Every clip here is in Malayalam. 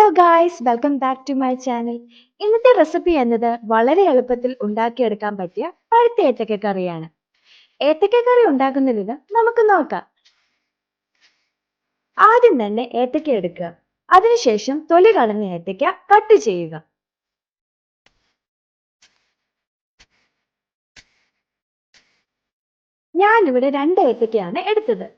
Hello guys, welcome back to my channel. ഇന്നത്തെ റെസിപ്പി എന്നത് വളരെ എളുപ്പത്തിൽ ഉണ്ടാക്കിയെടുക്കാൻ പറ്റിയ പഴുത്ത ഏത്തക്ക കറിയാണ്. ഏത്തക്ക കറി ഉണ്ടാക്കുന്ന വിധം നമുക്ക് നോക്കാം. ആദ്യം തന്നെ ഏത്തക്ക എടുക്കുക. അതിനുശേഷം തൊലി കളഞ്ഞ ഏത്തക്ക കട്ട് ചെയ്യുക. ഞാനിവിടെ 2 ഏത്തക്കയാണ് എടുത്തത്.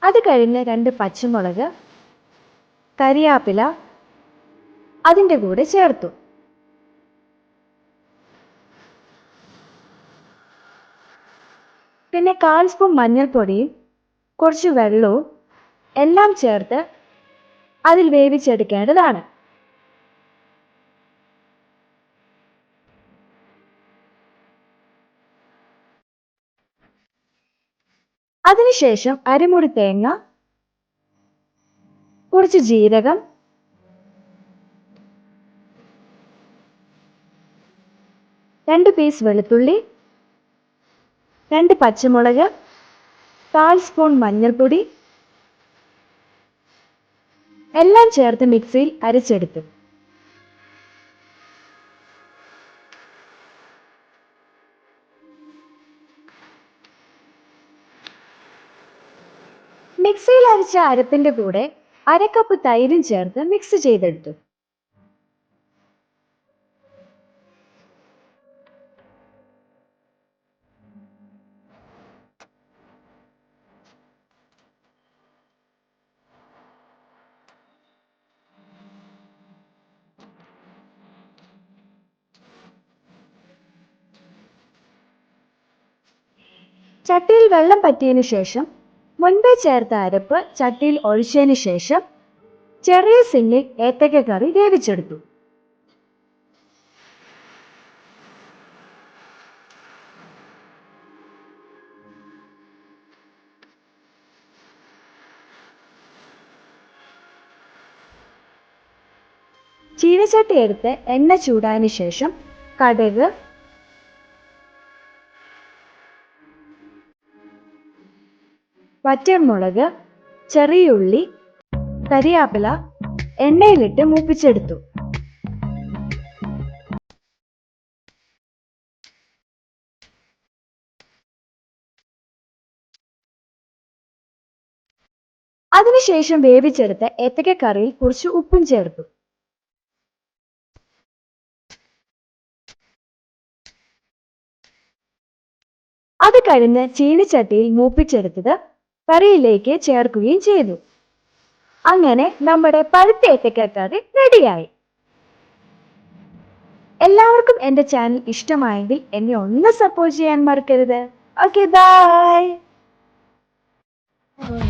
അത് കഴിഞ്ഞ് 2 പച്ചമുളക്, കരിയാപ്പില അതിൻ്റെ കൂടെ ചേർത്തു. പിന്നെ 1/4 സ്പൂൺ മഞ്ഞൾപ്പൊടിയും കുറച്ച് വെള്ളവും എല്ലാം ചേർത്ത് അതിൽ വേവിച്ചെടുക്കേണ്ടതാണ്. അതിനുശേഷം അരമുറി തേങ്ങ, കുറച്ച് ജീരകം, 2 പീസ് വെളുത്തുള്ളി, 2 പച്ചമുളക്, 1/4 സ്പൂൺ മഞ്ഞൾപ്പൊടി എല്ലാം ചേർത്ത് മിക്സിയിൽ അരച്ചെടുത്തു. മിക്സിയിൽ അരച്ച അരപ്പിന്റെ കൂടെ 1/2 കപ്പ് തൈരും ചേർത്ത് മിക്സ് ചെയ്തെടുത്തു. ചട്ടിയിൽ വെള്ളം പറ്റിയതിനു ശേഷം മുൻപേ ചേർത്ത അരപ്പ് ചട്ടിയിൽ ഒഴിച്ചതിന് ശേഷം ചെറിയ സിമ്മിൽ ഏത്തക്ക കറി വേവിച്ചെടുത്തു. ചീനച്ചട്ടി എടുത്ത് എണ്ണ ചൂടായതിനു ശേഷം കടുക്, വറ്റൽമുളക്, ചെറിയുള്ളി, കരിയാപ്പില എണ്ണയിലിട്ട് മൂപ്പിച്ചെടുത്തു. അതിനുശേഷം വേവിച്ചെടുത്ത ഏത്തക്ക കറിയിൽ കുറച്ച് ഉപ്പും ചേർത്തു. അത് കഴിഞ്ഞ് ചീനിച്ചട്ടിയിൽ മൂപ്പിച്ചെടുത്തത് കറിയിലേക്ക് ചേർക്കുകയും ചെയ്തു. അങ്ങനെ നമ്മുടെ പഴുത്ത ഏത്തക്ക കറി റെഡിയായി. എല്ലാവർക്കും എൻ്റെ ചാനൽ ഇഷ്ടമായെങ്കിൽ എന്നെ ഒന്ന് സപ്പോർട്ട് ചെയ്യാൻ മറക്കരുത്. Okay, by.